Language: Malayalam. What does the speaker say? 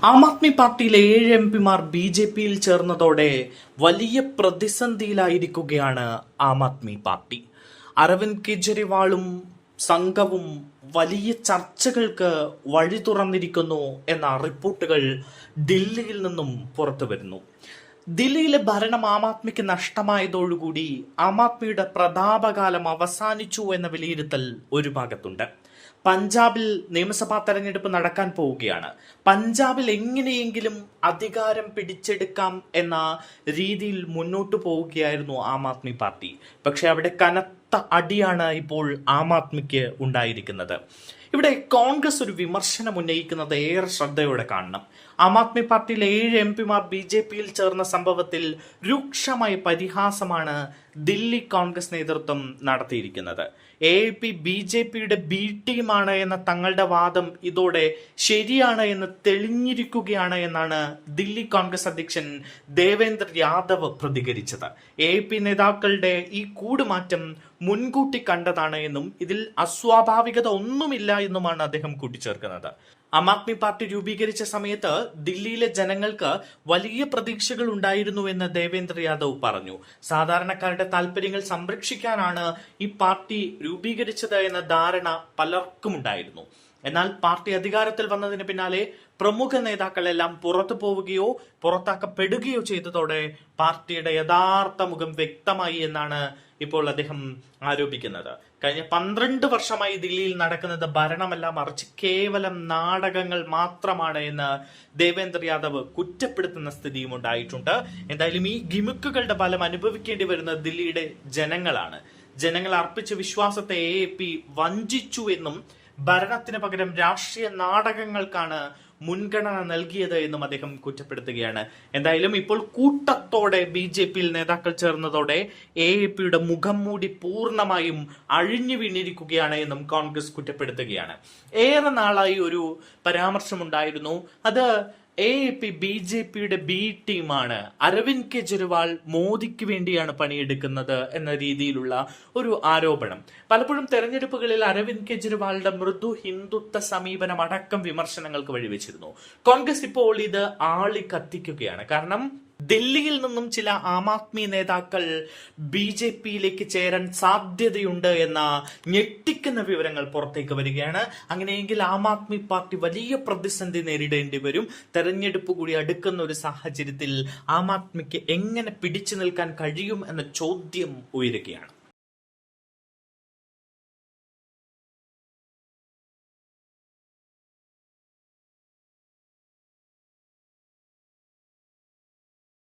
ആം ആദ്മി പാർട്ടിയിലെ 7 എംപിമാർ ബി.ജെ.പിയിൽ ചേർന്നതോടെ വലിയ പ്രതിസന്ധിയിലായിരിക്കുകയാണ് ആം ആദ്മി പാർട്ടി. അരവിന്ദ് കെജ്രിവാളും സംഘവും വലിയ ചർച്ചകൾക്ക് വഴി തുറന്നിരിക്കുന്നു എന്ന റിപ്പോർട്ടുകൾ ദില്ലിയിൽ നിന്നും പുറത്തു വരുന്നു. ദില്ലിയിലെ ഭരണം ആം ആദ്മിക്ക് നഷ്ടമായതോടുകൂടി ആം ആദ്മിയുടെ പ്രതാപകാലം അവസാനിച്ചു എന്ന വിലയിരുത്തൽ ഒരു ഭാഗത്തുണ്ട്. പഞ്ചാബിൽ നിയമസഭാ തെരഞ്ഞെടുപ്പ് നടക്കാൻ പോവുകയാണ്. പഞ്ചാബിൽ എങ്ങനെയെങ്കിലും അധികാരം പിടിച്ചെടുക്കാം എന്ന രീതിയിൽ മുന്നോട്ട് പോവുകയായിരുന്നു ആം ആദ്മി പാർട്ടി. പക്ഷെ അവിടെ കനത്ത അടിയാണ് ഇപ്പോൾ ആം ആദ്മിക്ക് ഉണ്ടായിരിക്കുന്നത്. ഇവിടെ കോൺഗ്രസ് ഒരു വിമർശനം ഉന്നയിക്കുന്നത് ഏറെ ശ്രദ്ധയോടെ കാണണം. ആം ആദ്മി പാർട്ടിയിലെ 7 എംപിമാർ ബി.ജെ.പിയിൽ ചേർന്ന സംഭവത്തിൽ രൂക്ഷമായ പരിഹാസമാണ് ദില്ലി കോൺഗ്രസ് നേതൃത്വം നടത്തിയിരിക്കുന്നത്. AAP ബി.ജെ.പിയുടെ ബി ടീമാണ് എന്ന തങ്ങളുടെ വാദം ഇതോടെ ശരിയാണ് എന്ന് തെളിഞ്ഞിരിക്കുകയാണ് എന്നാണ് ദില്ലി കോൺഗ്രസ് അധ്യക്ഷൻ ദേവേന്ദ്ര യാദവ് പ്രതികരിച്ചത്. AAP നേതാക്കളുടെ ഈ കൂടുമാറ്റം മുൻകൂട്ടി കണ്ടതാണ് എന്നും ഇതിൽ അസ്വാഭാവികത ഒന്നുമില്ല എന്നുമാണ് അദ്ദേഹം കൂട്ടിച്ചേർക്കുന്നത്. ആം ആദ്മി പാർട്ടി രൂപീകരിച്ച സമയത്ത് ദില്ലിയിലെ ജനങ്ങൾക്ക് വലിയ പ്രതീക്ഷകൾ ഉണ്ടായിരുന്നു എന്ന് ദേവേന്ദ്ര യാദവ് പറഞ്ഞു. സാധാരണക്കാരുടെ താല്പര്യങ്ങൾ സംരക്ഷിക്കാനാണ് ഈ പാർട്ടി രൂപീകരിച്ചത് എന്ന ധാരണ പലർക്കും ഉണ്ടായിരുന്നു. എന്നാൽ പാർട്ടി അധികാരത്തിൽ വന്നതിന് പിന്നാലെ പ്രമുഖ നേതാക്കളെല്ലാം പുറത്തു പോവുകയോ പുറത്താക്കപ്പെടുകയോ ചെയ്തതോടെ പാർട്ടിയുടെ യഥാർത്ഥ മുഖം വ്യക്തമായി എന്നാണ് ഇപ്പോൾ അദ്ദേഹം ആരോപിക്കുന്നത്. കഴിഞ്ഞ 12 വർഷമായി ദില്ലിയിൽ നടക്കുന്നത് ഭരണമല്ല, മറിച്ച് കേവലം നാടകങ്ങൾ മാത്രമാണ് എന്ന് ദേവേന്ദ്ര യാദവ് കുറ്റപ്പെടുത്തുന്ന സ്ഥിതിയും ഉണ്ടായിട്ടുണ്ട്. എന്തായാലും ഈ ഗിമിക്കുകളുടെ ഫലം അനുഭവിക്കേണ്ടി വരുന്നത് ദില്ലിയുടെ ജനങ്ങളാണ്. ജനങ്ങൾ അർപ്പിച്ച വിശ്വാസത്തെ AAP വഞ്ചിച്ചു എന്നും ഭരണത്തിന് പകരം രാഷ്ട്രീയ നാടകങ്ങൾക്കാണ് മുൻഗണന നൽകിയത് എന്നും അദ്ദേഹം കുറ്റപ്പെടുത്തുകയാണ്. എന്തായാലും ഇപ്പോൾ കൂട്ടത്തോടെ ബി.ജെ.പിയിൽ നേതാക്കൾ ചേർന്നതോടെ AAPയുടെ മുഖം മൂടി പൂർണ്ണമായും അഴിഞ്ഞു വീണിരിക്കുകയാണ് എന്നും കോൺഗ്രസ് കുറ്റപ്പെടുത്തുകയാണ്. ഏറെ നാളായി ഒരു പരാമർശമുണ്ടായിരുന്നു. അത് AAP ബി.ജെ.പിയുടെ ബി ടീമാണ്, അരവിന്ദ് കെജ്രിവാൾ മോദിക്ക് വേണ്ടിയാണ് പണിയെടുക്കുന്നത് എന്ന രീതിയിലുള്ള ഒരു ആരോപണം. പലപ്പോഴും തെരഞ്ഞെടുപ്പുകളിൽ അരവിന്ദ് കെജ്രിവാളിന്റെ മൃദു ഹിന്ദുത്വ സമീപനം അടക്കം വിമർശനങ്ങൾക്ക് വഴിവെച്ചിരുന്നു. കോൺഗ്രസ് ഇപ്പോൾ ഇത് ആളി കത്തിക്കുകയാണ്. കാരണം ദില്ലിയിൽ നിന്നും ചില ആം ആദ്മി നേതാക്കൾ ബി.ജെ.പിയിലേക്ക് ചേരാൻ സാധ്യതയുണ്ട് എന്ന ഞെട്ടിക്കുന്ന വിവരങ്ങൾ പുറത്തേക്ക് വരികയാണ്. അങ്ങനെയെങ്കിൽ ആം ആദ്മി പാർട്ടി വലിയ പ്രതിസന്ധി നേരിടേണ്ടി വരും. തെരഞ്ഞെടുപ്പ് കൂടി അടുക്കുന്ന ഒരു സാഹചര്യത്തിൽ ആം ആദ്മിക്ക് എങ്ങനെ പിടിച്ചു നിൽക്കാൻ കഴിയും എന്ന ചോദ്യം ഉയരുകയാണ്.